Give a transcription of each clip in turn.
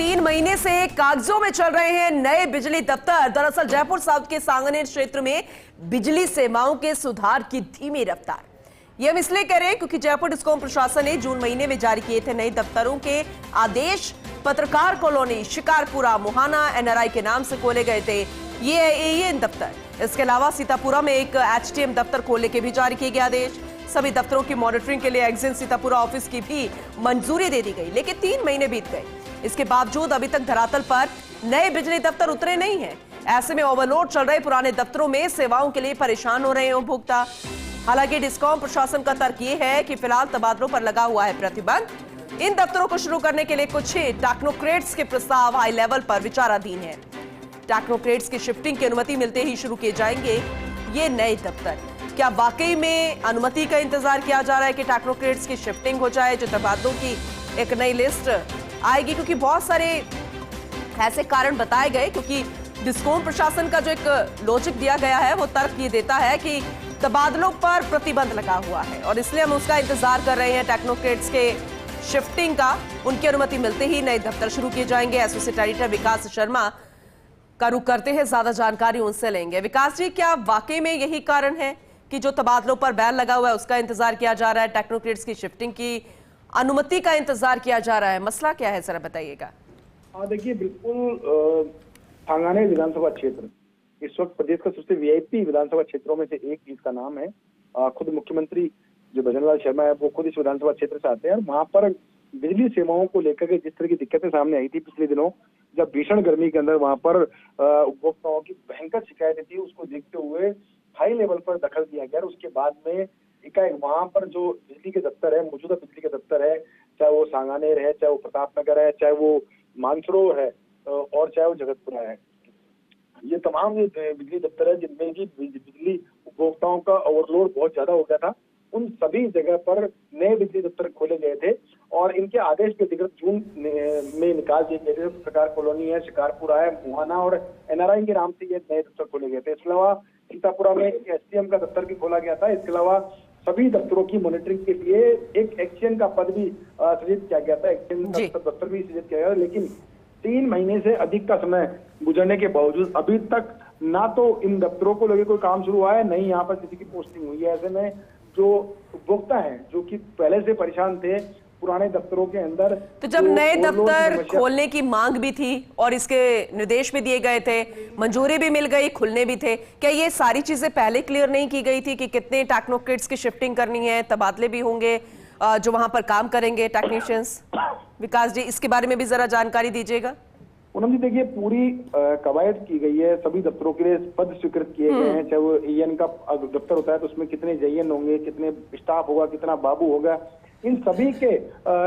3 महीने से कागजों में चल रहे हैं नए बिजली दफ्तर। दरअसल जयपुर साउथ के सांगनेर क्षेत्र में बिजली सेवाओं के सुधार की धीमी रफ्तार। ये हम इसलिए कह रहे हैं क्योंकि जयपुर डिस्कॉम प्रशासन ने जून महीने में जारी किए थे नए दफ्तरों के आदेश। पत्रकार कॉलोनी, शिकारपुरा, मुहाना एनआरआई के नाम से खोले गए थे ये एएन दफ्तर। इसके अलावा सीतापुरा में एक एचटीएम दफ्तर खोलने के भी जारी किए गए आदेश। सभी दफ्तरों की मॉनिटरिंग के लिए एक्जिन सीतापुरा ऑफिस की भी मंजूरी दे दी गई, लेकिन 3 महीने बीत गए। इसके बावजूद अभी तक धरातल पर नए बिजली दफ्तर उतरे नहीं हैं। ऐसे में ओवरलोड चल रहे पुराने दफ्तरों में सेवाओं के लिए परेशान हो रहे हैं उपभोक्ता। हालांकि डिस्कॉम प्रशासन का तर्क ये है कि फिलहाल तबादलों पर लगा हुआ है प्रतिबंध। इन दफ्तरों को शुरू करने के लिए कुछ टेक्नोक्रेट्स के प्रस्ताव हाई लेवल पर विचाराधीन है। टेक्नोक्रेट्स की शिफ्टिंग की अनुमति मिलते ही शुरू किए जाएंगे ये नए दफ्तर। क्या वाकई में अनुमति का इंतजार किया जा रहा है कि टेक्नोक्रेट्स की शिफ्टिंग हो जाए, जो तबादलों की एक नई लिस्ट आएगी? क्योंकि बहुत सारे ऐसे कारण बताए गए, क्योंकि डिस्कॉम प्रशासन का जो एक लॉजिक दिया गया है वो तर्क ये देता है कि तबादलों पर प्रतिबंध लगा हुआ है और इसलिए हम उसका इंतजार कर रहे हैं टेक्नोक्रेट्स के शिफ्टिंग का। उनकी अनुमति मिलते ही नए दफ्तर शुरू किए जाएंगे। एसोसिएट एडिटर विकास शर्मा का रुख करते हैं, ज्यादा जानकारी उनसे लेंगे। विकास जी, क्या वाकई में यही कारण है कि जो तबादलों पर बैन लगा हुआ है उसका इंतजार किया जा रहा है, टेक्नोक्रेट्स की शिफ्टिंग की अनुमति का इंतजार किया जा रहा है? मसला क्या है, जरा बताइएगा। देखिए, बिल्कुल सांगानेर विधानसभा क्षेत्र इस वक्त प्रदेश का सबसे वीआईपी विधानसभा क्षेत्रों में से एक, जिसका नाम है। खुद मुख्यमंत्री जो भजनलाल शर्मा है वो खुद इस विधानसभा क्षेत्र से आते हैं। और वहां पर बिजली सेवाओं को लेकर के जिस तरह की दिक्कतें सामने आई थी पिछले दिनों, जब भीषण गर्मी के अंदर वहां पर उपभोक्ताओं की भयंकर शिकायतें थी, उसको देखते हुए हाई लेवल पर दखल दिया गया। उसके बाद में एकाएक वहां पर जो बिजली के दफ्तर है, मौजूदा बिजली के दफ्तर है, चाहे वो सांगानेर है, चाहे वो प्रतापनगर है, चाहे वो मानसरोवर है और चाहे वो जगतपुरा है, ये तमाम बिजली दफ्तर है जिनमें की बिजली उपभोक्ताओं का ओवरलोड बहुत ज्यादा हो गया था। उन सभी जगह पर नए बिजली दफ्तर खोले गए थे और इनके आदेश के अधिकृत जून में निकाल दिए गए थे। पत्रकार कॉलोनी है, शिकारपुरा है, मुहाना और एनआरआई के नाम से ये नए दफ्तर खोले गए थे। इसके अलावा सीतापुरा में एसडीएम का दफ्तर भी खोला गया था। इसके अलावा सभी दफ्तरों की मॉनिटरिंग के लिए एक एक्शन का पद भी सृजित किया गया था, एक्शन दफ्तर भी सृजित किया गया। लेकिन 3 महीने से अधिक का समय गुजरने के बावजूद अभी तक ना तो इन दफ्तरों को लेकर कोई काम शुरू हुआ है, नहीं यहाँ पर किसी की पोस्टिंग हुई है। ऐसे में जो उपभोक्ता हैं, जो कि पहले से परेशान थे पुराने दफ्तरों के अंदर, तो जब नए दफ्तर खोलने की मांग भी थी और इसके निर्देश भी दिए गए थे, मंजूरी भी मिल गई, खुलने भी थे, क्या ये सारी चीजें पहले क्लियर नहीं की गई थी कि कितने टेक्नोक्रेट्स की शिफ्टिंग करनी है, तबादले भी होंगे जो वहां पर काम करेंगे टेक्नीशियंस? विकास जी, इसके बारे में भी जरा जानकारी दीजिएगा। पूनम जी, देखिए, पूरी कवायद की गई है, सभी दफ्तरों के लिए पद स्वीकृत किए गए हैं। चाहे वो एएन का दफ्तर होता है तो उसमें कितने जेएन होंगे, कितने स्टाफ होगा, कितना बाबू होगा, इन सभी के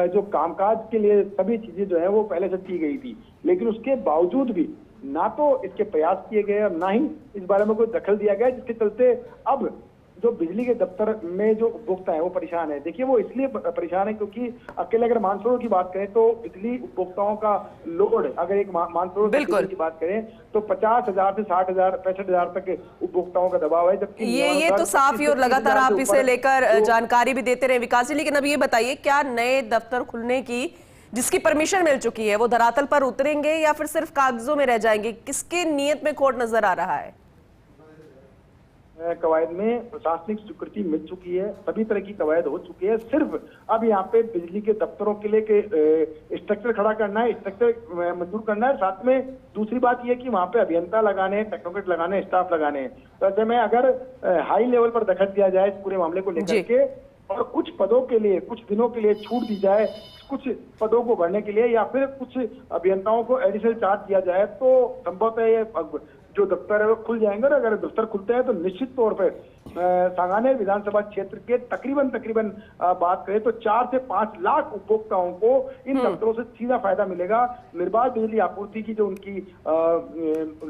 जो कामकाज के लिए सभी चीजें जो है वो पहले से की गई थी। लेकिन उसके बावजूद भी ना तो इसके प्रयास किए गए और ना ही इस बारे में कोई दखल दिया गया, जिसके चलते अब जो बिजली के दफ्तर में जो उपभोक्ता है वो परेशान है। देखिए, वो इसलिए परेशान है क्योंकि अकेले अगर मानसरोवर की बात करें तो बिजली उपभोक्ताओं का लोड, अगर एक मानसरोवर की बात करें तो 50,000 से 60,000 65,000 तक उपभोक्ताओं का दबाव है। जबकि ये तो साफ ही और लगातार आप इसे लेकर जानकारी भी देते रहे विकास जी। लेकिन अब ये बताइए, क्या नए दफ्तर खुलने की जिसकी परमिशन मिल चुकी है वो धरातल पर उतरेंगे या फिर सिर्फ कागजों में रह जाएंगे? किसके नियत में खोट नजर आ रहा है? कवायद में प्रशासनिक स्वीकृति मिल चुकी है, सभी तरह की कवायद हो चुकी है। सिर्फ अब यहाँ पे बिजली के दफ्तरों के लिए स्ट्रक्चर खड़ा करना है, स्ट्रक्चर मंजूर करना है। साथ में दूसरी बात यह कि वहाँ पे अभियंता लगाने हैं, टेक्नोक्रेट लगाने हैं, स्टाफ लगाने हैं। तो ऐसे में अगर हाई लेवल पर दखल दिया जाए इस पूरे मामले को लेकर के और कुछ पदों के लिए कुछ दिनों के लिए छूट दी जाए, कुछ पदों को भरने के लिए, या फिर कुछ अभियंताओं को एडिशनल चार्ज दिया जाए, तो संभवतः ये जो दफ्तर है वो खुल जाएंगे। और अगर दफ्तर खुलते हैं तो निश्चित तौर पर सांगानेर विधानसभा क्षेत्र के तकरीबन बात करें तो 4 से 5 लाख उपभोक्ताओं को इन दफ्तरों से सीधा फायदा मिलेगा। निर्बाध बिजली आपूर्ति की जो उनकी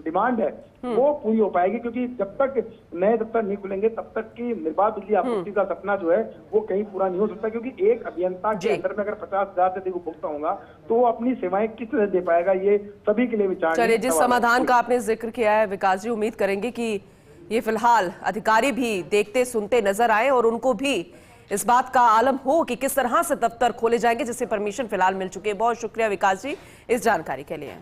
डिमांड है वो पूरी हो पाएगी, क्योंकि जब तक नए दफ्तर नहीं खुलेंगे तब तक की निर्बाध बिजली आपूर्ति का सपना जो है वो कहीं पूरा नहीं हो सकता। क्योंकि एक अभियंता के अंदर में अगर 50,000 से अधिक उपभोक्ता होगा तो वो अपनी सेवाएं किस तरह दे पाएगा, ये सभी के लिए विचार। चलिए, जिस समाधान का आपने जिक्र किया है विकास जी, उम्मीद करेंगे कि ये फिलहाल अधिकारी भी देखते सुनते नजर आए और उनको भी इस बात का आलम हो कि किस तरह से दफ्तर खोले जाएंगे, जिससे परमिशन फिलहाल मिल चुकी है। बहुत शुक्रिया विकास जी इस जानकारी के लिए।